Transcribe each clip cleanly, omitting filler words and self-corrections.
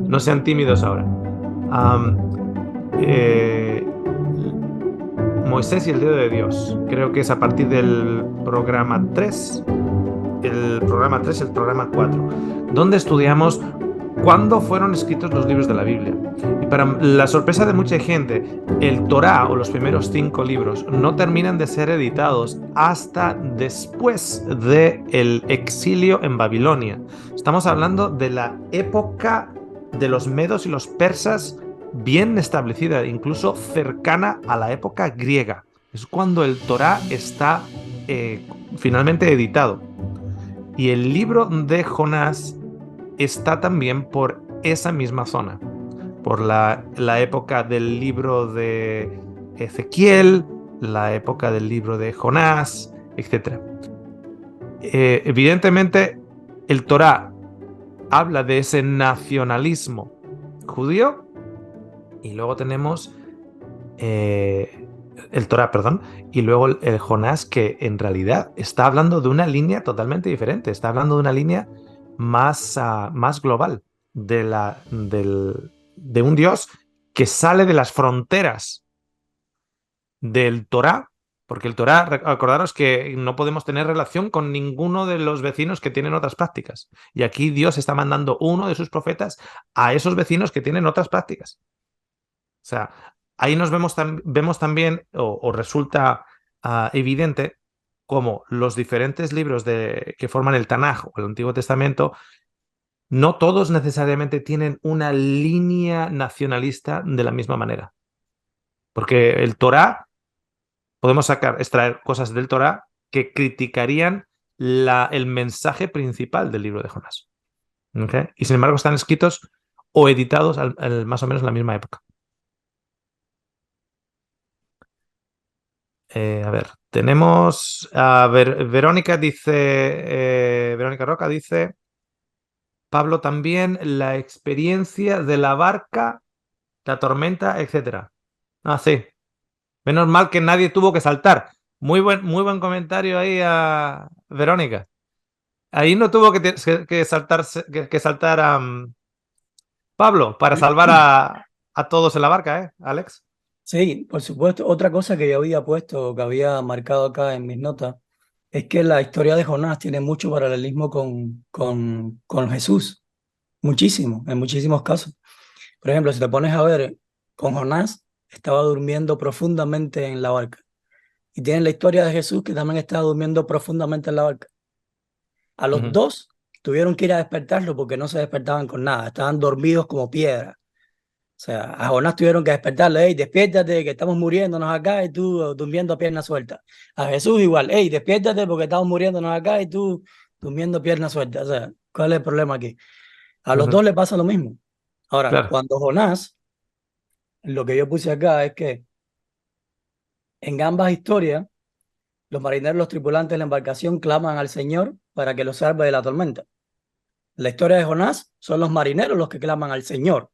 No sean tímidos ahora. Am, eh, Moisés y el dedo de Dios. Creo que es a partir del programa 3, el programa 4, donde estudiamos cuándo fueron escritos los libros de la Biblia. Y para la sorpresa de mucha gente, el Torá o los primeros 5 libros no terminan de ser editados hasta después del exilio en Babilonia. Estamos hablando de la época de los medos y los persas bien establecida, incluso cercana a la época griega. Es cuando el Torá está finalmente editado. Y el libro de Jonás está también por esa misma zona, por la época del libro de Ezequiel, la época del libro de Jonás, etc. Evidentemente, el Torá habla de ese nacionalismo judío y luego tenemos el Torá, perdón, y luego el Jonás, que en realidad está hablando de una línea totalmente diferente, está hablando de una línea más global, de un Dios que sale de las fronteras del Torá, porque el Torá, acordaros que no podemos tener relación con ninguno de los vecinos que tienen otras prácticas. Y aquí Dios está mandando uno de sus profetas a esos vecinos que tienen otras prácticas. O sea, ahí vemos también, o resulta evidente, cómo los diferentes libros que forman el Tanaj o el Antiguo Testamento, no todos necesariamente tienen una línea nacionalista de la misma manera. Porque el Torá, podemos extraer cosas del Torá que criticarían el mensaje principal del libro de Jonás. ¿Okay? Y sin embargo están escritos o editados más o menos en la misma época. A ver, tenemos a Verónica dice, Verónica Roca dice, Pablo también, la experiencia de la barca, la tormenta, etcétera. Ah, sí. Menos mal que nadie tuvo que saltar. Muy buen comentario ahí a Verónica. Ahí no tuvo que saltar a Pablo para salvar a todos en la barca, ¿eh, Alex? Sí, por supuesto. Otra cosa que yo había puesto, que había marcado acá en mis notas, es que la historia de Jonás tiene mucho paralelismo con Jesús, muchísimo, en muchísimos casos. Por ejemplo, si te pones a ver, con Jonás estaba durmiendo profundamente en la barca. Y tienen la historia de Jesús que también estaba durmiendo profundamente en la barca. A los Ujú. dos tuvieron que ir a despertarlo porque no se despertaban con nada, estaban dormidos como piedras. O sea, a Jonás tuvieron que despertarle, hey, despiértate, que estamos muriéndonos acá y tú durmiendo a pierna suelta. A Jesús igual, hey, despiértate porque estamos muriéndonos acá y tú durmiendo a pierna suelta. O sea, ¿cuál es el problema aquí? A los Ujú. dos les pasa lo mismo. Ahora, Claro. cuando Jonás, lo que yo puse acá es que en ambas historias, los marineros, los tripulantes de la embarcación claman al Señor para que los salve de la tormenta. En la historia de Jonás, son los marineros los que claman al Señor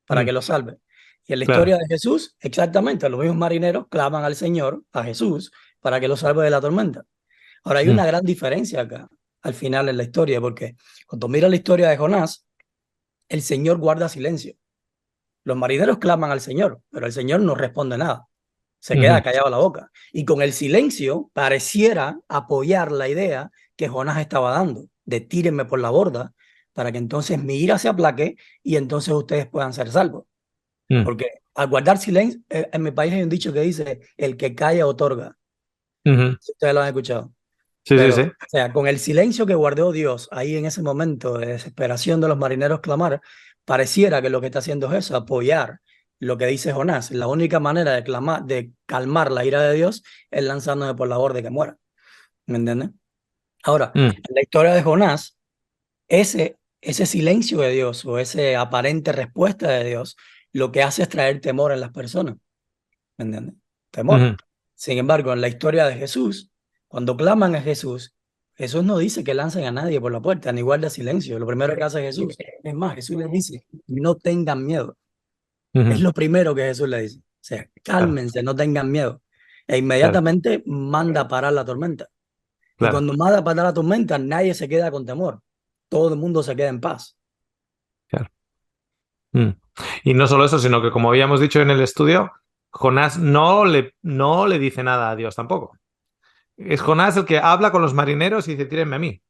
para que Mm, lo salve. Y en la claro. historia de Jesús, exactamente, los mismos marineros claman al Señor, a Jesús, para que lo salve de la tormenta. Ahora, hay una Mm, gran diferencia acá, al final en la historia, porque cuando mira la historia de Jonás, el Señor guarda silencio. Los marineros claman al Señor, pero el Señor no responde nada. Se queda ujú, callado la boca. Y con el silencio pareciera apoyar la idea que Jonás estaba dando, de tírenme por la borda, para que entonces mi ira se aplaque y entonces ustedes puedan ser salvos. mm, Porque al guardar silencio, en mi país hay un dicho que dice, el que calla otorga. ujú. Si ustedes lo han escuchado. Sí, sí, Pero, sí. o sea, con el silencio que guardó Dios ahí en ese momento de desesperación de los marineros clamar, pareciera que lo que está haciendo es eso, apoyar lo que dice Jonás. La única manera de clamar, de calmar la ira de Dios es lanzándose por la borda y que muera. ¿Me entiendes? Ahora, Mm, en la historia de Jonás, ese silencio de Dios o esa aparente respuesta de Dios, lo que hace es traer temor en las personas. ¿Me entiendes? Temor. ujú. Sin embargo, en la historia de Jesús, cuando claman a Jesús, Jesús no dice que lancen a nadie por la puerta, ni guarda silencio. Lo primero que hace Jesús, es más, Jesús les dice, no tengan miedo. Es Ujú. lo primero que Jesús le dice. O sea, Claro, cálmense, no tengan miedo. E claro, inmediatamente manda a parar la tormenta. Y claro, cuando manda a parar la tormenta, nadie se queda con temor. Todo el mundo se queda en paz. claro. Mm. Y no solo eso, sino que como habíamos dicho en el estudio, Jonás no le dice nada a Dios tampoco. Es Jonás el que habla con los marineros y dice, tírenme a mí.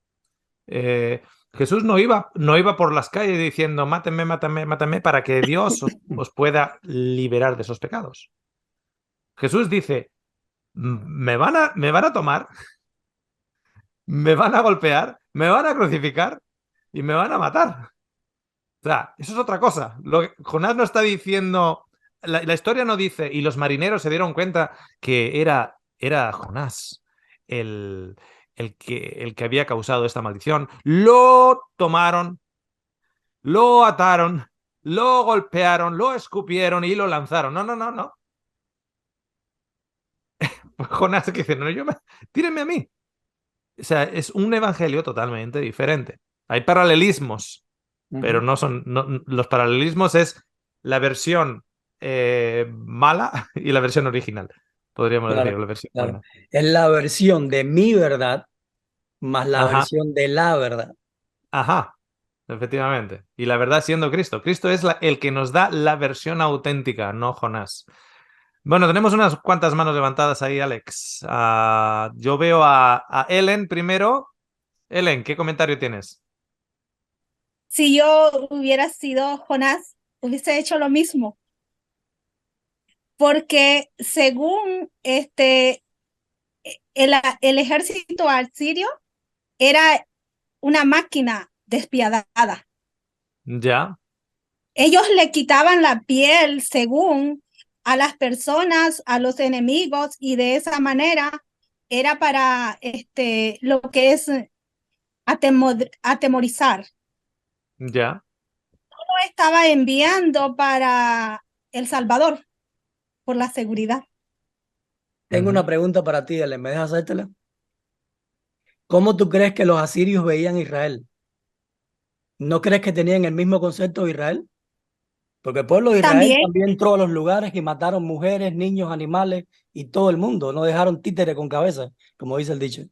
Eh, Jesús no iba por las calles diciendo, mátenme, mátenme, mátenme, para que Dios os pueda liberar de esos pecados. Jesús dice, me van a tomar, me van a golpear, me van a crucificar y me van a matar. O sea, eso es otra cosa. Jonás no está diciendo, la historia no dice, y los marineros se dieron cuenta que era Jonás el, el que había causado esta maldición. Lo tomaron, lo ataron, lo golpearon, lo escupieron y lo lanzaron. No, no, no, no. Jonás que dice, no, tírenme a mí. O sea, es un evangelio totalmente diferente. Hay paralelismos, pero Ujú. no son. Los paralelismos es la versión mala y la versión original. Podríamos decir, Claro, la versión claro. buena. Es la versión de mi verdad más la Ajá, versión de la verdad. ajá, efectivamente. Y la verdad siendo Cristo. Cristo es el que nos da la versión auténtica, no Jonás. Bueno, tenemos unas cuantas manos levantadas ahí, Alex. Yo veo a Ellen primero. Ellen, ¿qué comentario tienes? Si yo hubiera sido Jonás, hubiese hecho lo mismo, porque según el ejército asirio era una máquina despiadada. Ya, Ellos le quitaban la piel según a las personas, a los enemigos, y de esa manera era para lo que es atemorizar. ya. Lo estaba enviando para El Salvador por la seguridad. Tengo Ujú. una pregunta para ti, Ellen. ¿Me dejas hacértela? ¿Cómo tú crees que los asirios veían Israel? ¿No crees que tenían el mismo concepto de Israel? Porque el pueblo de Israel También, también entró a los lugares y mataron mujeres, niños, animales y todo el mundo. No dejaron títere con cabeza, como dice el dicho.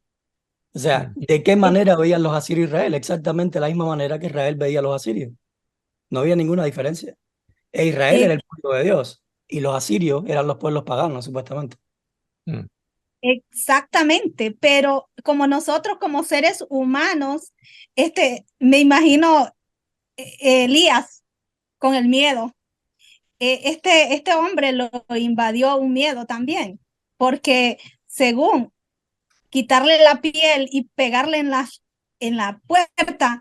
O sea, Mm. ¿de qué manera veían los asirios Israel? Exactamente la misma manera que Israel veía a los asirios. No había ninguna diferencia. E Israel era eh, el pueblo de Dios y los asirios eran los pueblos paganos, supuestamente. Mm. exactamente, pero como nosotros como seres humanos, me imagino Elías con el miedo. Este hombre lo invadió un miedo también, porque según quitarle la piel y pegarle en la puerta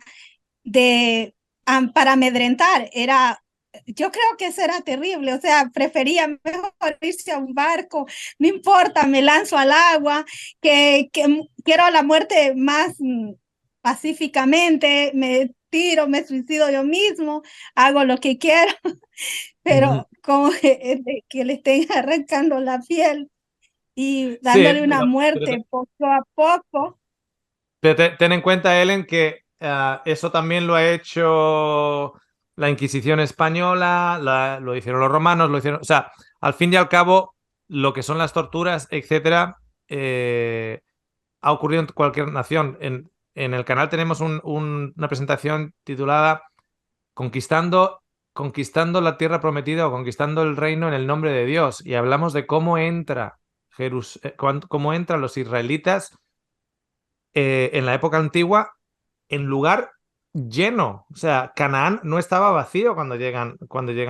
para amedrentar, yo creo que eso era terrible, o sea, prefería mejor irse a un barco, no importa, me lanzo al agua, que quiero la muerte más pacíficamente, me tiro, me suicido yo mismo, hago lo que quiero, Ujú. pero como que le estén arrancando la piel y Sí, dándole una muerte poco a poco. pero ten en cuenta, Ellen, que eso también lo ha hecho la Inquisición española, lo hicieron los romanos, lo hicieron. O sea, al fin y al cabo, lo que son las torturas, etcétera, ha ocurrido en cualquier nación. En el canal tenemos una presentación titulada Conquistando la tierra prometida o conquistando el reino en el nombre de Dios. Y hablamos de cómo cómo entran los israelitas en la época antigua en lugar lleno. O sea, Canaán no estaba vacío cuando llegan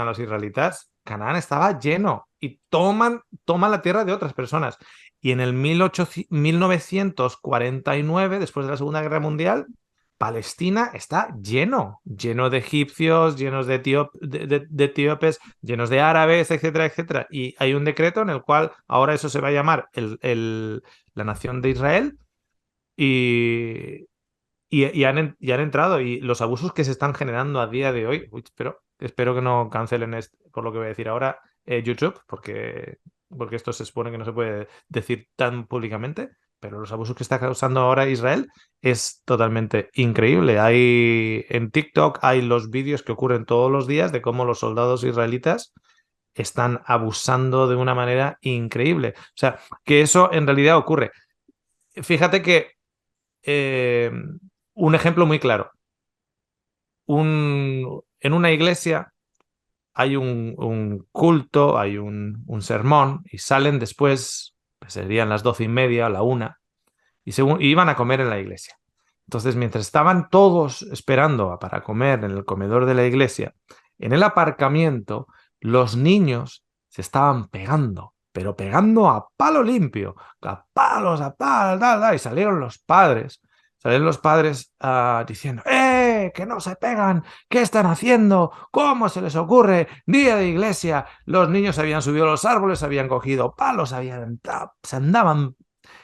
los israelitas. Canaán estaba lleno y toman la tierra de otras personas. Y en el 1949, después de la Segunda Guerra Mundial, Palestina está lleno de egipcios, llenos de etíopes, llenos de árabes, etcétera, etcétera. Y hay un decreto en el cual ahora eso se va a llamar la nación de Israel y, y han entrado. Y los abusos que se están generando a día de hoy, uy, espero que no cancelen por lo que voy a decir ahora YouTube, porque esto se supone que no se puede decir tan públicamente, pero los abusos que está causando ahora Israel es totalmente increíble. En TikTok hay los vídeos que ocurren todos los días de cómo los soldados israelitas están abusando de una manera increíble. O sea, que eso en realidad ocurre. Fíjate que eh, un ejemplo muy claro. En una iglesia hay un culto, hay un sermón, y salen después, pues serían las 12:30, la 1, y iban a comer en la iglesia. Entonces, mientras estaban todos esperando para comer en el comedor de la iglesia, en el aparcamiento, los niños se estaban pegando, pero pegando a palo limpio, a palos, a palos, y salieron los padres. Salieron los padres diciendo, que no se pegan, ¿qué están haciendo? ¿Cómo se les ocurre? Día de iglesia. Los niños habían subido a los árboles, habían cogido palos, se andaban,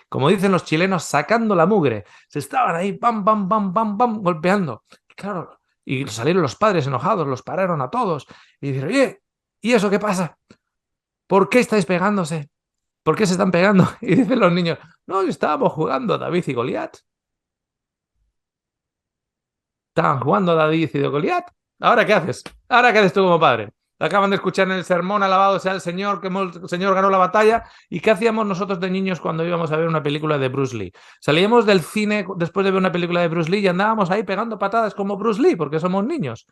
como dicen los chilenos, sacando la mugre. Se estaban ahí, pam, pam, pam, pam, pam, golpeando. Y claro, y salieron los padres enojados, los pararon a todos y dijeron, oye, ¿y eso qué pasa? ¿Por qué estáis pegándose? ¿Por qué se están pegando? Y dicen los niños, no, estábamos jugando a David y Goliat. Estaban jugando a David y Goliat. ¿Ahora qué haces? ¿Ahora qué haces tú como padre? Acaban de escuchar en el sermón, alabado sea el Señor, que el Señor ganó la batalla. ¿Y qué hacíamos nosotros de niños cuando íbamos a ver una película de Bruce Lee? Salíamos del cine después de ver una película de Bruce Lee y andábamos ahí pegando patadas como Bruce Lee, porque somos niños.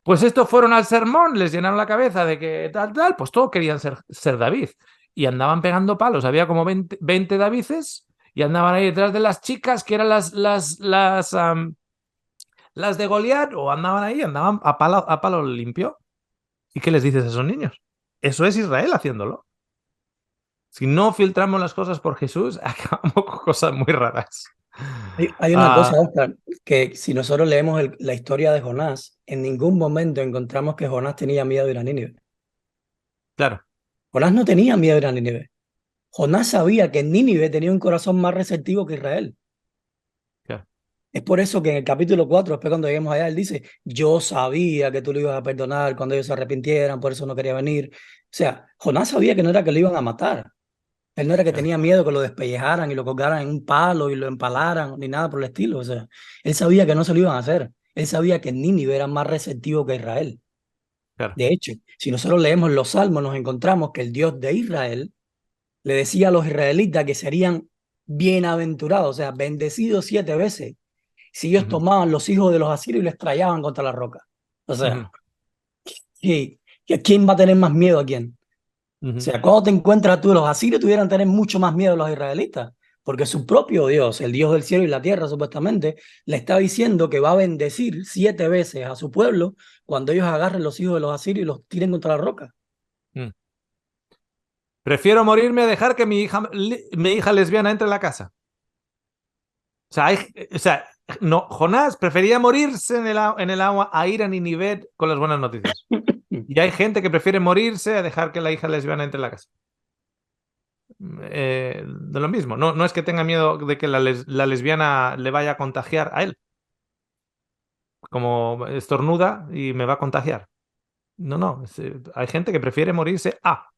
Pues estos fueron al sermón, les llenaron la cabeza de que tal, pues todos querían ser David. Y andaban pegando palos. Había como 20 Davices y andaban ahí detrás de las chicas, que eran las de Goliat, o andaban a palo limpio. ¿Y qué les dices a esos niños? Eso es Israel haciéndolo. Si no filtramos las cosas por Jesús, acabamos con cosas muy raras. Hay una cosa, Oscar, que si nosotros leemos la historia de Jonás, en ningún momento encontramos que Jonás tenía miedo de ir a Nínive. Claro. Jonás no tenía miedo de ir a Nínive. Jonás sabía que Nínive tenía un corazón más receptivo que Israel. Claro. Es por eso que en el capítulo 4, después cuando lleguemos allá, él dice, yo sabía que tú lo ibas a perdonar cuando ellos se arrepintieran, por eso no quería venir. O sea, Jonás sabía que no era que lo iban a matar. Él no era que tenía miedo que lo despellejaran y lo colgaran en un palo y lo empalaran, ni nada por el estilo. O sea, él sabía que no se lo iban a hacer. Él sabía que Nínive era más receptivo que Israel. Claro. De hecho, si nosotros leemos los Salmos, nos encontramos que el Dios de Israel le decía a los israelitas que serían bienaventurados, o sea, bendecidos 7 veces, si ellos tomaban los hijos de los asirios y les traían contra la roca. O sea, ¿quién va a tener más miedo a quién? O sea, cuando te encuentras tú, los asirios tuvieran que tener mucho más miedo a los israelitas, porque su propio Dios, el Dios del cielo y la tierra, supuestamente, le está diciendo que va a bendecir 7 veces a su pueblo cuando ellos agarren los hijos de los asirios y los tiren contra la roca. Prefiero morirme a dejar que mi hija lesbiana entre en la casa. O sea, no, Jonás prefería morirse en el agua a ir a Nínive con las buenas noticias. Y hay gente que prefiere morirse a dejar que la hija lesbiana entre en la casa. De lo mismo. No es que tenga miedo de que la lesbiana le vaya a contagiar a él. Como estornuda y me va a contagiar. No. Hay gente que prefiere morirse a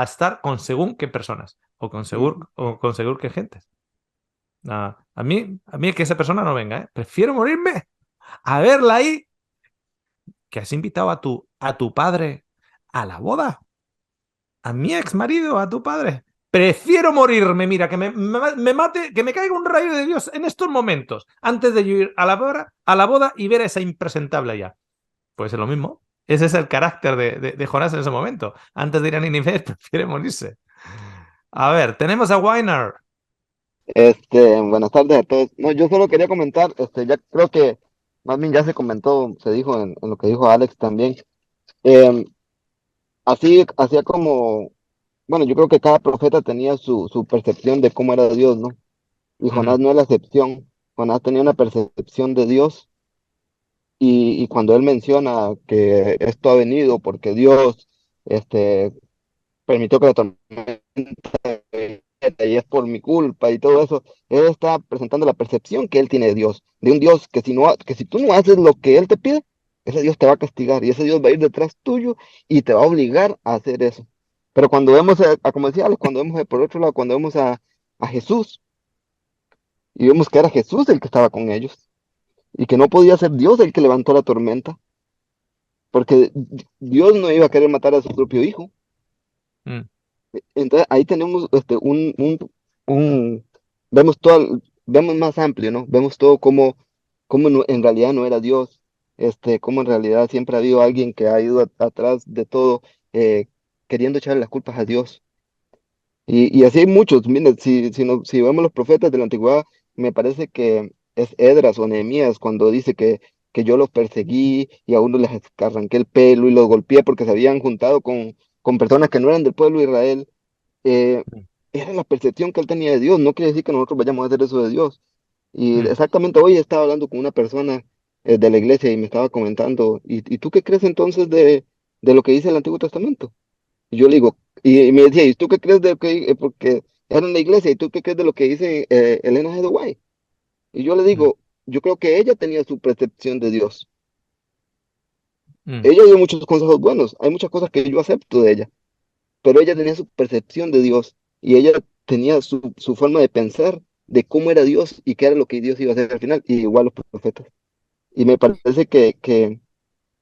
estar con según qué personas. O con según qué gentes. A mí que esa persona no venga, ¿eh? Prefiero morirme a verla ahí. Que has invitado a tu padre a la boda. A mi ex marido, a tu padre. Prefiero morirme, mira, que me mate, que me caiga un rayo de Dios en estos momentos, antes de yo ir a la boda y ver a esa impresentable allá. Pues es lo mismo. Ese es el carácter de Jonás en ese momento. Antes de ir a Nínive, prefiere morirse. A ver, tenemos a Weiner. Buenas tardes a todos. No, yo solo quería comentar, ya creo que más bien ya se comentó, se dijo en lo que dijo Alex también. Hacía como, bueno, yo creo que cada profeta tenía su percepción de cómo era Dios, ¿no? Y Jonás no es la excepción. Jonás tenía una percepción de Dios y cuando él menciona que esto ha venido porque Dios, permitió que la tormenta y es por mi culpa y todo eso, él está presentando la percepción que él tiene de Dios, de un Dios que si tú no haces lo que él te pide, ese Dios te va a castigar y ese Dios va a ir detrás tuyo y te va a obligar a hacer eso. Pero cuando vemos, como decía Alex, cuando vemos por otro lado, cuando vemos a Jesús y vemos que era Jesús el que estaba con ellos y que no podía ser Dios el que levantó la tormenta, porque Dios no iba a querer matar a su propio hijo. Entonces ahí tenemos vemos todo, vemos más amplio, ¿no? Vemos todo como en realidad no era Dios. cómo en realidad siempre ha habido alguien que ha ido atrás de todo, eh, queriendo echarle las culpas a Dios. Y así hay muchos. Mira, si vemos los profetas de la antigüedad, me parece que es Esdras o Nehemías cuando dice que yo los perseguí y a uno les arranqué el pelo y los golpeé porque se habían juntado con personas que no eran del pueblo de Israel. eh, Era la percepción que él tenía de Dios. No quiere decir que nosotros vayamos a hacer eso de Dios. Y Mm. exactamente hoy estaba hablando con una persona de la iglesia y me estaba comentando, ¿y tú qué crees entonces de lo que dice el Antiguo Testamento? Y yo le digo, y me decía, ¿y tú qué crees de lo que, porque era en la iglesia, ¿y tú qué crees de lo que dice Elena G. de White? Y yo le Mm. digo, yo creo que ella tenía su percepción de Dios. Mm. Ella dio muchos consejos buenos, hay muchas cosas que yo acepto de ella, pero ella tenía su percepción de Dios y ella tenía su forma de pensar de cómo era Dios y qué era lo que Dios iba a hacer al final, y igual los profetas. Y me parece que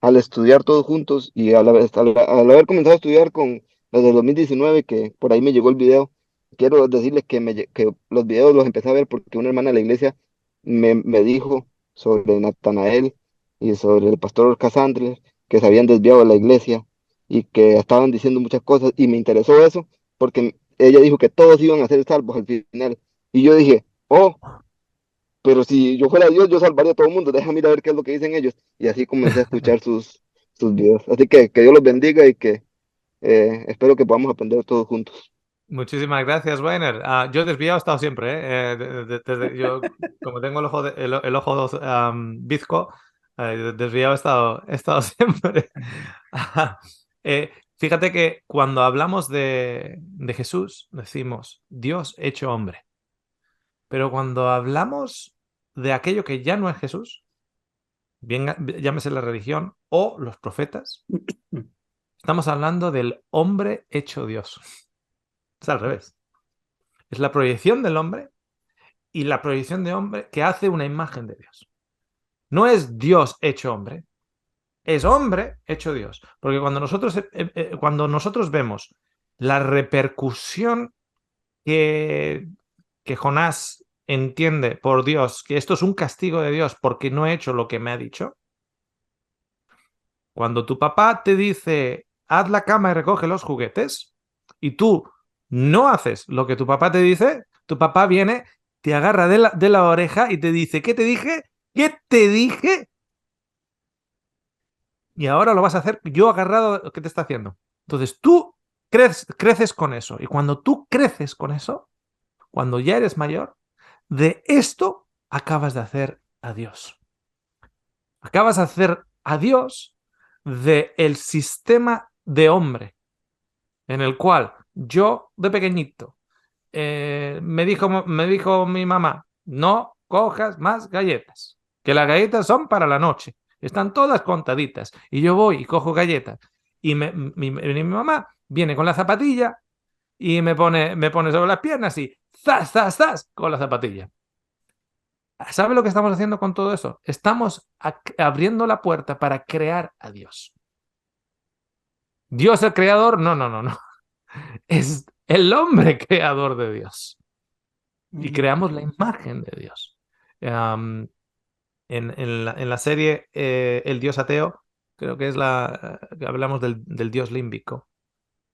al estudiar todos juntos y al haber comenzado a estudiar con los de 2019, que por ahí me llegó el video, quiero decirles que los videos los empecé a ver porque una hermana de la iglesia me dijo sobre Natanael y sobre el pastor Casandre, que se habían desviado de la iglesia y que estaban diciendo muchas cosas, y me interesó eso porque ella dijo que todos iban a ser salvos al final. Y yo dije, oh, pero si yo fuera Dios, yo salvaría a todo el mundo. Déjame ir a ver qué es lo que dicen ellos. Y así comencé a escuchar sus videos. Así que Dios los bendiga y que espero que podamos aprender todos juntos. Muchísimas gracias, Weiner. Yo desviado he estado siempre, ¿eh? Yo, como tengo el ojo bizco, desviado he estado siempre. Eh, Fíjate que cuando hablamos de Jesús, decimos Dios hecho hombre. Pero cuando hablamos de aquello que ya no es Jesús, bien, llámese la religión o los profetas, estamos hablando del hombre hecho Dios. Es al revés. Es la proyección del hombre y la proyección de hombre que hace una imagen de Dios. No es Dios hecho hombre, es hombre hecho Dios. Porque cuando nosotros vemos la repercusión que Jonás entiende por Dios, que esto es un castigo de Dios porque no he hecho lo que me ha dicho, cuando tu papá te dice, haz la cama y recoge los juguetes, y tú no haces lo que tu papá te dice, tu papá viene, te agarra de la oreja y te dice, ¿qué te dije? ¿Qué te dije? Y ahora lo vas a hacer yo agarrado, ¿qué te está haciendo? Entonces tú creces con eso. Y cuando tú creces con eso, cuando ya eres mayor, de esto acabas de hacer a Dios. Acabas de hacer a Dios del sistema de hombre en el cual yo de pequeñito me dijo mi mamá, no cojas más galletas, que las galletas son para la noche, están todas contaditas. Y yo voy y cojo galletas y mi mamá viene con la zapatilla y me pone sobre las piernas y ¡zas, zas, zas! Con la zapatilla. ¿Sabe lo que estamos haciendo con todo eso? Estamos abriendo la puerta para crear a Dios. ¿Dios el creador? No, no, no, no. Es el hombre creador de Dios. Y creamos la imagen de Dios. En la serie El Dios ateo, creo que es hablamos del Dios límbico.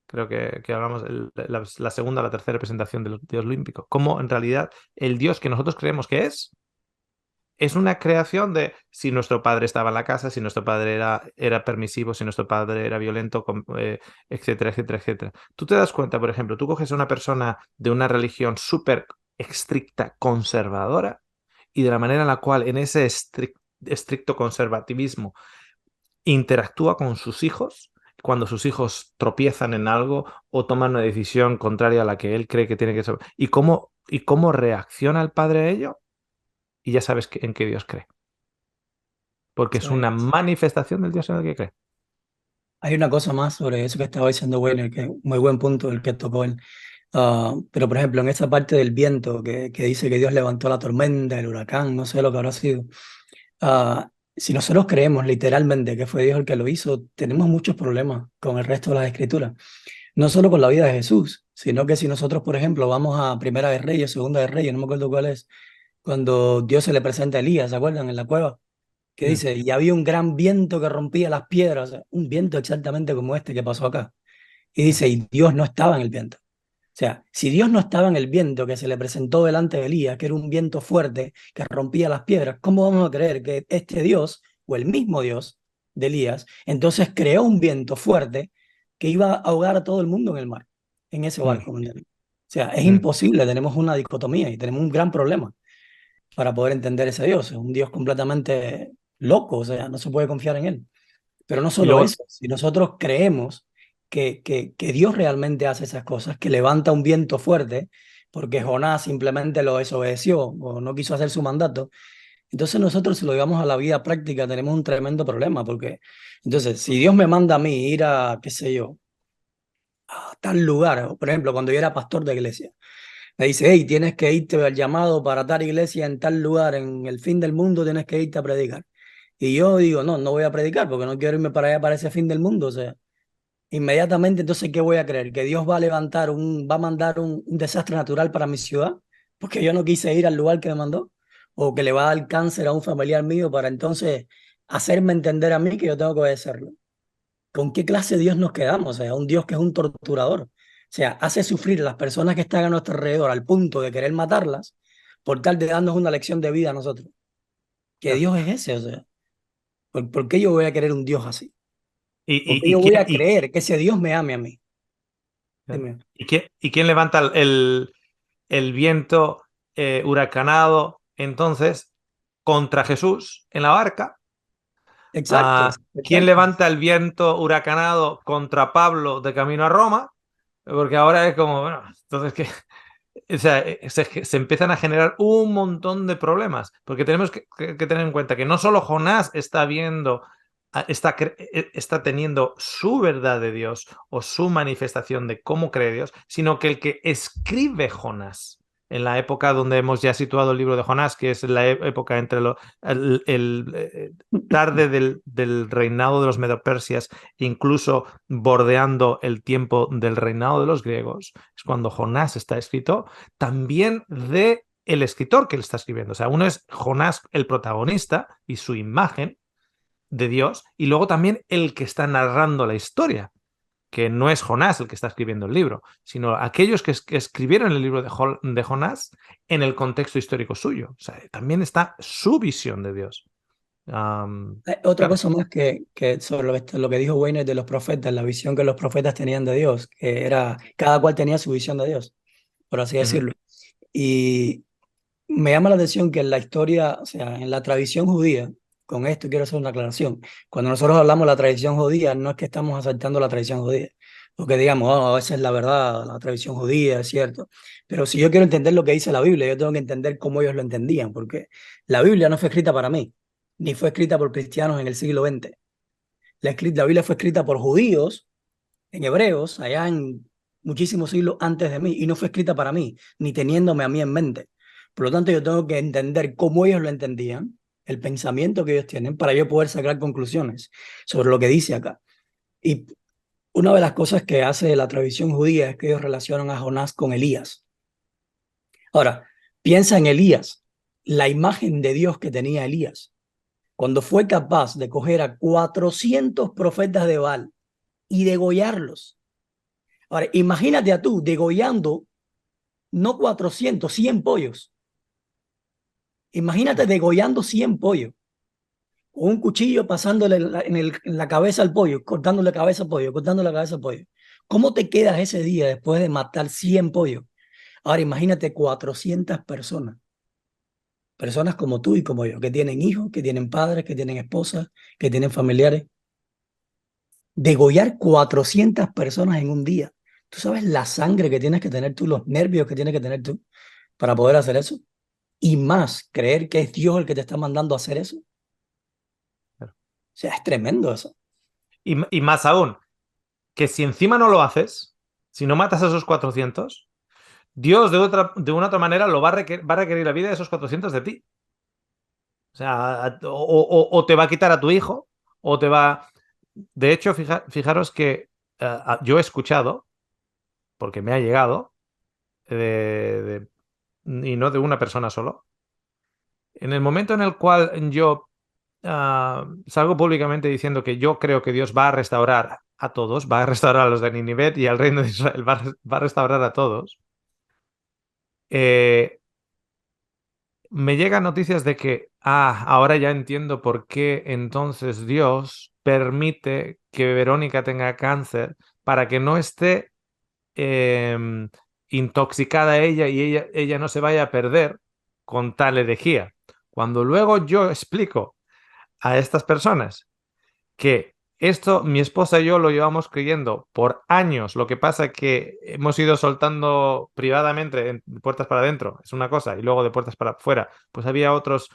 Creo que hablamos la segunda o la tercera presentación del Dios límbico. Cómo en realidad el Dios que nosotros creemos que es una creación de si nuestro padre estaba en la casa, si nuestro padre era permisivo, si nuestro padre era violento, etcétera, etcétera, etcétera. Tú te das cuenta, por ejemplo, tú coges a una persona de una religión súper estricta, conservadora, y de la manera en la cual en ese estricto conservativismo interactúa con sus hijos, cuando sus hijos tropiezan en algo o toman una decisión contraria a la que él cree que tiene que ser, y cómo reacciona el padre a ello, y ya sabes en qué Dios cree. Porque es una manifestación del Dios en el que cree. Hay una cosa más sobre eso que estaba diciendo Bueno, que es muy buen punto el que tocó él. Pero por ejemplo, en esa parte del viento que dice que Dios levantó la tormenta, el huracán, no sé lo que habrá sido. Si nosotros creemos literalmente que fue Dios el que lo hizo, tenemos muchos problemas con el resto de las escrituras. No solo con la vida de Jesús, sino que si nosotros, por ejemplo, vamos a Primera de Reyes, Segunda de Reyes, no me acuerdo cuál es, cuando Dios se le presenta a Elías, ¿se acuerdan? En la cueva, que dice, y había un gran viento que rompía las piedras, o sea, un viento exactamente como este que pasó acá. Y dice, y Dios no estaba en el viento. O sea, si Dios no estaba en el viento que se le presentó delante de Elías, que era un viento fuerte que rompía las piedras, ¿cómo vamos a creer que este Dios, o el mismo Dios de Elías, entonces creó un viento fuerte que iba a ahogar a todo el mundo en el mar, en ese barco? ¿Me entiendes? O sea, es imposible, tenemos una dicotomía y tenemos un gran problema para poder entender ese Dios. Es un Dios completamente loco, o sea, no se puede confiar en él. Pero no Y solo luego, eso, si nosotros creemos que Dios realmente hace esas cosas, que levanta un viento fuerte, porque Jonás simplemente lo desobedeció o no quiso hacer su mandato, entonces nosotros si lo llevamos a la vida práctica tenemos un tremendo problema, porque entonces si Dios me manda a mí ir a, qué sé yo, a tal lugar, o por ejemplo, cuando yo era pastor de iglesia, me dice, hey, tienes que irte al llamado para tal iglesia en tal lugar, en el fin del mundo tienes que irte a predicar. Y yo digo, no, no voy a predicar porque no quiero irme para allá, para ese fin del mundo. O sea, inmediatamente entonces, ¿qué voy a creer? ¿Que Dios va a levantar va a mandar un desastre natural para mi ciudad? Porque yo no quise ir al lugar que me mandó. O que le va a dar cáncer a un familiar mío para entonces hacerme entender a mí que yo tengo que obedecerlo. ¿Con qué clase de Dios nos quedamos? O sea, un Dios que es un torturador. O sea, hace sufrir a las personas que están a nuestro alrededor al punto de querer matarlas por tal de darnos una lección de vida a nosotros. ¿Qué claro. Dios es ese? O sea, ¿por qué yo voy a querer un Dios así? ¿Y, ¿Por qué y, y yo voy quién, a creer que ese Dios me ame a mí? Dime. y quién levanta el viento huracanado entonces contra Jesús en la barca? Exacto, ¿Quién exacto. levanta el viento huracanado contra Pablo de camino a Roma? Porque ahora es como, bueno, entonces que, o sea, se empiezan a generar un montón de problemas, porque tenemos que tener en cuenta que no solo Jonás está viendo, está teniendo su verdad de Dios o su manifestación de cómo cree Dios, sino que el que escribe Jonás en la época donde hemos ya situado el libro de Jonás, que es la época entre tarde del reinado de los medopersias, incluso bordeando el tiempo del reinado de los griegos, es cuando Jonás está escrito, también de el escritor que le está escribiendo. O sea, uno es Jonás, el protagonista, y su imagen de Dios, y luego también el que está narrando la historia, que no es Jonás el que está escribiendo el libro, sino aquellos que escribieron el libro de Jonás en el contexto histórico suyo. O sea, también está su visión de Dios. Otra Claro. cosa más que sobre lo que dijo Wayne de los profetas, la visión que los profetas tenían de Dios, que era, cada cual tenía su visión de Dios, por así decirlo. Y me llama la atención que en la historia, o sea, en la tradición judía, con esto quiero hacer una aclaración. Cuando nosotros hablamos de la tradición judía, no es que estamos asaltando la tradición judía, porque digamos, oh, esa es la verdad, la tradición judía, es cierto. Pero si yo quiero entender lo que dice la Biblia, yo tengo que entender cómo ellos lo entendían, porque la Biblia no fue escrita para mí, ni fue escrita por cristianos en el siglo XX. La Biblia fue escrita por judíos, en hebreos, allá en muchísimos siglos antes de mí, y no fue escrita para mí, ni teniéndome a mí en mente. Por lo tanto, yo tengo que entender cómo ellos lo entendían, el pensamiento que ellos tienen, para yo poder sacar conclusiones sobre lo que dice acá. Y una de las cosas que hace la tradición judía es que ellos relacionan a Jonás con Elías. Ahora, piensa en Elías, la imagen de Dios que tenía Elías, cuando fue capaz de coger a 400 profetas de Baal y degollarlos. Ahora, imagínate a tú degollando no 400, 100 pollos. Imagínate degollando 100 pollos. O un cuchillo pasándole en la cabeza al pollo, cortándole la cabeza al pollo, cortándole la cabeza al pollo. ¿Cómo te quedas ese día después de matar 100 pollos? Ahora imagínate 400 personas. Personas como tú y como yo, que tienen hijos, que tienen padres, que tienen esposas, que tienen familiares. Degollar 400 personas en un día. ¿Tú sabes la sangre que tienes que tener tú, los nervios que tienes que tener tú para poder hacer eso? Y más, creer que es Dios el que te está mandando a hacer eso. O sea, es tremendo eso. Y más aún, que si encima no lo haces, si no matas a esos 400, Dios de una otra manera lo va a requerir la vida de esos 400 de ti. O sea, o te va a quitar a tu hijo, o te va... De hecho, fijaros que yo he escuchado, porque me ha llegado, y no de una persona solo, en el momento en el cual yo salgo públicamente diciendo que yo creo que Dios va a restaurar a todos, va a restaurar a los de Ninive y al reino de Israel, va a restaurar a todos. Me llegan noticias de que, ahora ya entiendo por qué entonces Dios permite que Verónica tenga cáncer para que no esté intoxicada ella y ella no se vaya a perder con tal herejía. Cuando luego yo explico a estas personas que esto mi esposa y yo lo llevamos creyendo por años, lo que pasa es que hemos ido soltando privadamente de puertas para adentro, es una cosa, y luego de puertas para afuera, pues había otras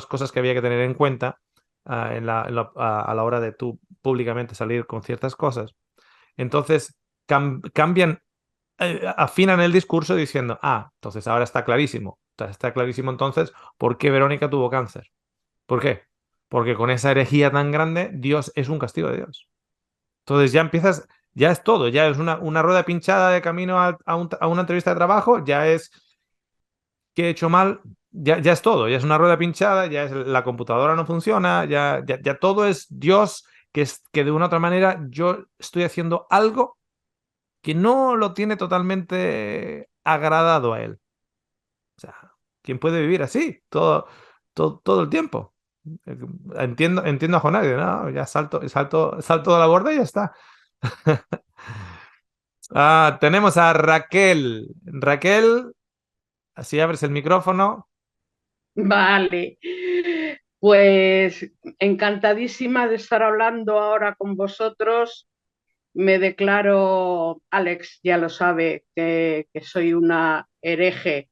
cosas que había que tener en cuenta a la hora de tú públicamente salir con ciertas cosas. Entonces cambian, afinan el discurso diciendo, entonces ahora está clarísimo. Está clarísimo entonces por qué Verónica tuvo cáncer. ¿Por qué? Porque con esa herejía tan grande, Dios es un castigo de Dios. Entonces ya empiezas, ya es todo, ya es una rueda pinchada de camino a una entrevista de trabajo, ya es que he hecho mal, ya es todo, ya es una rueda pinchada, ya es la computadora no funciona, ya todo es Dios, que de una u otra manera yo estoy haciendo algo que no lo tiene totalmente agradado a él. O sea, ¿quién puede vivir así todo el tiempo? Entiendo a Jonás, no, ya salto de la borda y ya está. Tenemos a Raquel. Raquel, así abres el micrófono. Vale, pues encantadísima de estar hablando ahora con vosotros. Me declaro, Alex ya lo sabe, que soy una hereje,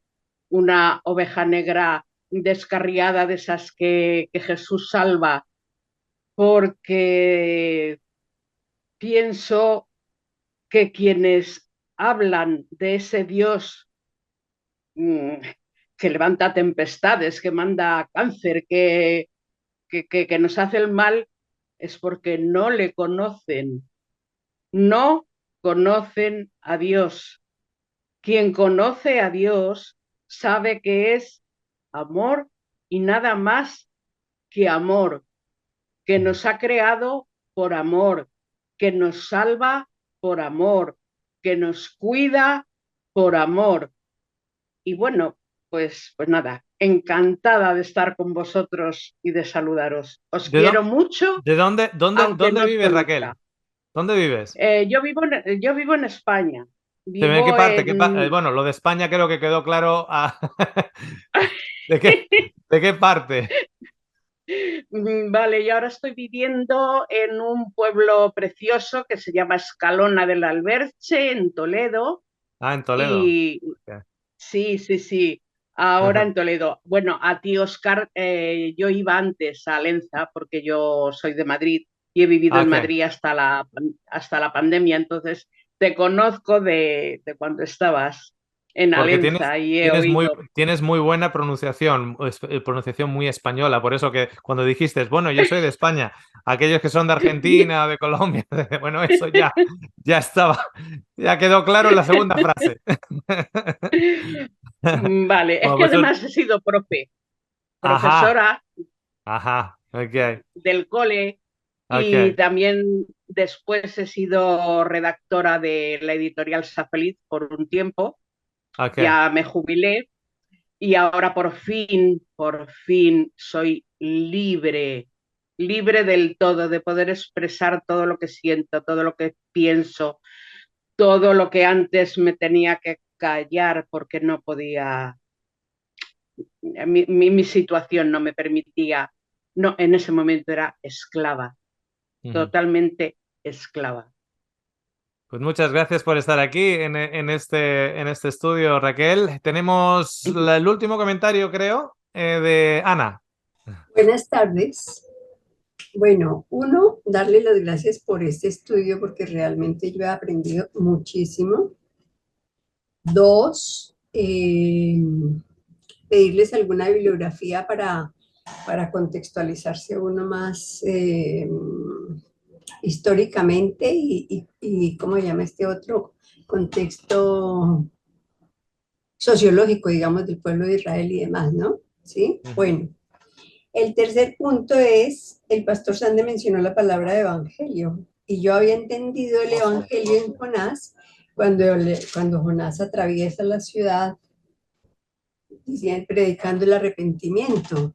una oveja negra descarriada de esas que Jesús salva, porque pienso que quienes hablan de ese Dios que levanta tempestades, que manda cáncer, que nos hace el mal, es porque no le conocen, no conocen a Dios. Quien conoce a Dios sabe que es amor y nada más que amor, que nos ha creado por amor, que nos salva por amor, que nos cuida por amor. Y bueno, pues nada, encantada de estar con vosotros y de saludaros. Os ¿De quiero dónde, mucho, dónde aunque no os vives, Raquel? conozca. ¿Dónde vives? Yo vivo en España. ¿De qué Vivo parte? en... Bueno, lo de España creo que quedó claro. ¿De qué parte? Vale, y ahora estoy viviendo en un pueblo precioso que se llama Escalona del Alberche, en Toledo. En Toledo. Y Ok. sí, sí, sí, ahora en Toledo. Bueno, a ti, Oscar, yo iba antes a Lenza porque yo soy de Madrid y he vivido en Ok. Madrid hasta la pandemia, entonces te conozco de cuando estabas en Porque tienes, Alenza y he tienes muy, oído. tienes muy buena pronunciación, pronunciación muy española. Por eso que cuando dijiste, bueno, yo soy de España, aquellos que son de Argentina o de Colombia, bueno, eso ya estaba, ya quedó claro en la segunda frase. Vale, es Bueno, que pues, además he sido ajá, profesora ok, del cole y ok, también después he sido redactora de la editorial Safeliz por un tiempo. ok. Ya me jubilé y ahora por fin soy libre, libre del todo, de poder expresar todo lo que siento, todo lo que pienso, todo lo que antes me tenía que callar porque no podía, mi situación no me permitía, no, en ese momento era esclava, Ujú. totalmente esclava. Pues muchas gracias por estar aquí en este estudio, Raquel. Tenemos el último comentario, creo, de Ana. Buenas tardes. Bueno, uno, darle las gracias por este estudio porque realmente yo he aprendido muchísimo. Dos, pedirles alguna bibliografía para contextualizarse uno más históricamente y ¿cómo se llama este otro contexto sociológico, digamos, del pueblo de Israel y demás, ¿no? ¿Sí? Ujú. Bueno. El tercer punto es, el pastor Sande mencionó la palabra evangelio, y yo había entendido el evangelio en Jonás, cuando Jonás atraviesa la ciudad, predicando el arrepentimiento,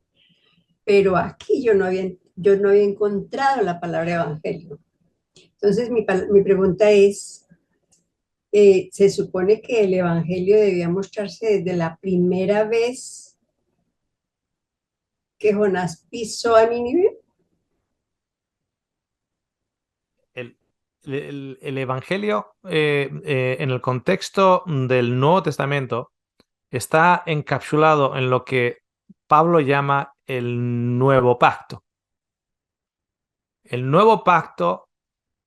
pero aquí yo no había encontrado la palabra evangelio. Entonces mi pregunta es, ¿se supone que el evangelio debía mostrarse desde la primera vez que Jonás pisó a Nínive? El Evangelio, en el contexto del Nuevo Testamento, está encapsulado en lo que Pablo llama el Nuevo Pacto. El Nuevo Pacto